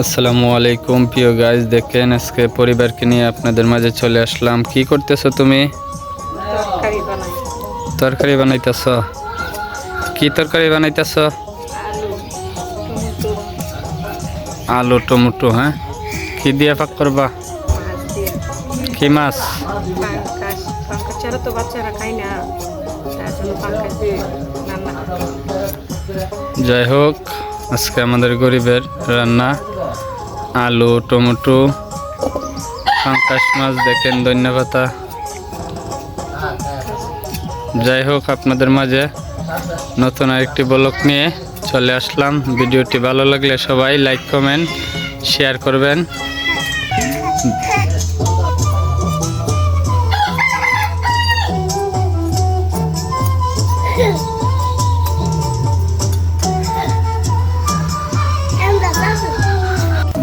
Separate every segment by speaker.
Speaker 1: আসসালামু আলাইকুম প্রিয় গাইস, দেখেন আজকে পরিবারকে নিয়ে আপনাদের মাঝে চলে আসলাম। কি করতেছো তুমি? তরকারি বানাইতেছ? কি তরকারি বানাইতেছ? আলু টমেটো। হ্যাঁ, কি দিয়ে পাক করবা? কি মাছ? যাই হোক, আজকে আমাদের গরিবের রান্না আলু টমেটো পাঙ্কাশ মাছ, দেখেন ধন্যবাদ। যাই হোক, আপনাদের মাঝে নতুন আরেকটি ব্লগ নিয়ে চলে আসলাম। ভিডিওটি ভালো লাগলে সবাই লাইক কমেন্ট শেয়ার করবেন।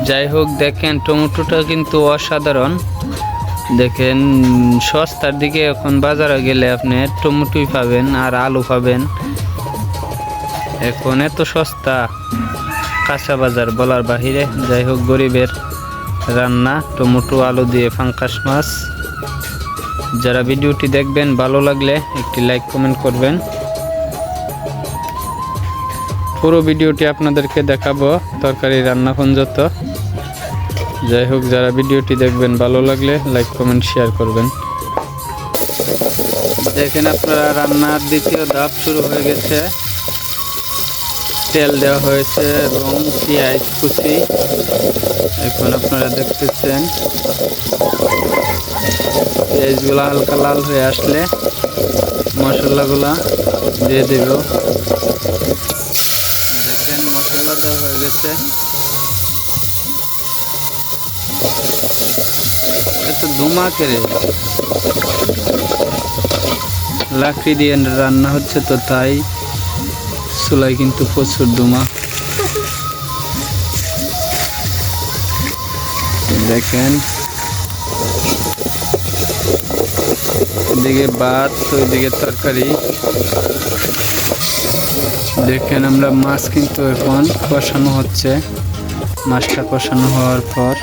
Speaker 1: যাই হোক, দেখেন টমেটোটা কিন্তু অসাধারণ। দেখেন সস্তার দিকে এখন বাজারে গেলে আপনি টমেটোই পাবেন আর আলু পাবেন। এখন এত সস্তা কাঁচা বাজার বলার বাহিরে। যাই হোক, গরিবের রান্না টমেটো আলু দিয়ে পাঙ্কাশ মাছ। যারা ভিডিওটি দেখবেন ভালো লাগলে একটি লাইক কমেন্ট করবেন। পুরো ভিডিওটি আপনাদেরকে দেখাবো তরকারি রান্না পর্যন্ত। যাই হোক, যারা ভিডিওটি দেখবেন ভালো লাগলে লাইক কমেন্ট শেয়ার করবেন। দেখেন আপনারা, রান্নার দ্বিতীয় ধাপ শুরু হয়ে গেছে। তেল দেওয়া হয়েছে এবং পেঁয়াজ কুচি এখন আপনারা দেখতেছেন। পেঁয়াজগুলা হালকা লাল হয়ে আসলে মশলাগুলা দিয়ে দেব। দেখেন মশলা দেওয়া হয়ে গেছে। এত ধুমা কেড়ে লাকড়ি দিয়ে রান্না হচ্ছে, তো তাই চুলায় কিন্তু প্রচুর ধুমা। দেখেন এদিকে ভাত, ওইদিকে তরকারি। দেখেন আমরা মাছ কিন্তু এখন কষানো হচ্ছে। মাছটা কষানো হওয়ার পর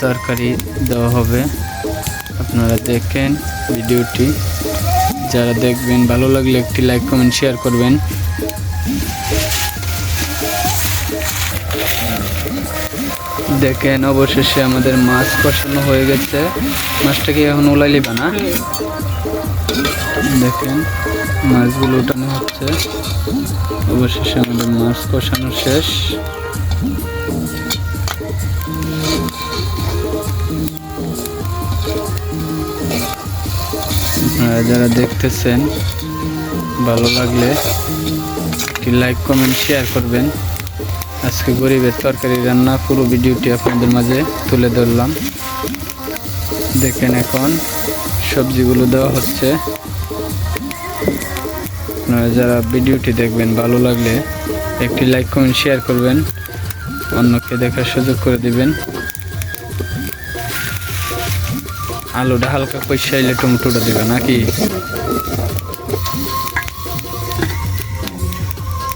Speaker 1: তরকারি দেওয়া হবে। আপনারা দেখেন ভিডিওটি। যারা দেখবেন ভালো লাগলে একটি লাইক কমেন্ট শেয়ার করবেন। দেখেন অবশেষে আমাদের মাছ কষানো হয়ে গেছে। মাছটাকে এখন উলাই লিবা না? দেখেন মাছগুলো উঠানো হচ্ছে। অবশেষে আমাদের মাছ কষানো শেষ। আপনারা যারা দেখতেছেন ভালো লাগলে একটি লাইক কমেন্ট শেয়ার করবেন। আজকে গরিবের তরকারি রান্না পুরো ভিডিওটি আপনাদের মাঝে তুলে ধরলাম। দেখেন এখন সবজিগুলো দেওয়া হচ্ছে। আপনারা যারা ভিডিওটি দেখবেন ভালো লাগলে একটি লাইক কমেন্ট শেয়ার করবেন, অন্যকে দেখার সুযোগ করে দিবেন। আলুটা হালকা কষাইলে টমেটোটা দিবে নাকি?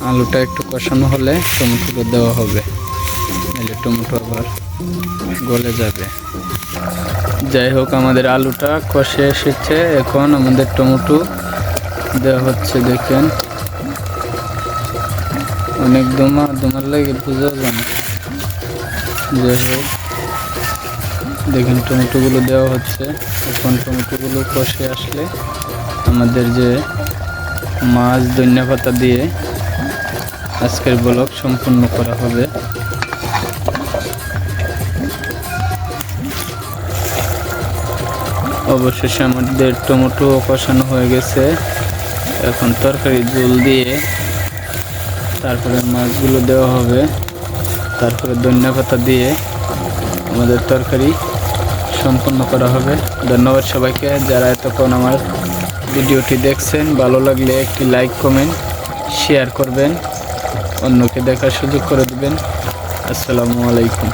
Speaker 1: আলুটা একটু কষানো হলে টমেটোটা দেওয়া হবে, নাহলে টমেটো আবার গলে যাবে। যাই হোক, আমাদের আলুটা কষে এসেছে। এখন আমাদের টমেটো দেওয়া হচ্ছে। দেখেন অনেক দমার লাগে বুঝা যায় না। যাই হোক, দেখেন টমেটোগুলো দেওয়া হচ্ছে। এখন টমেটোগুলো কষে আসলে আমাদের যে মাছ ধনিয়া পাতা দিয়ে আজকের ব্লগ সম্পূর্ণ করা হবে। অবশেষে আমাদের টমেটো কষানো হয়ে গেছে। এখন তরকারি ঝোল দিয়ে তারপরে মাছগুলো দেওয়া হবে, তারপরে ধনিয়া পাতা দিয়ে আমাদের তরকারি সম্পন্ন করা হবে। ধন্যবাদ সবাইকে যারা এতক্ষণ আমার ভিডিওটি দেখছেন। ভালো লাগলে একটি লাইক কমেন্ট শেয়ার করবেন, অন্যকে দেখার সুযোগ করে দিবেন। আসসালামু আলাইকুম।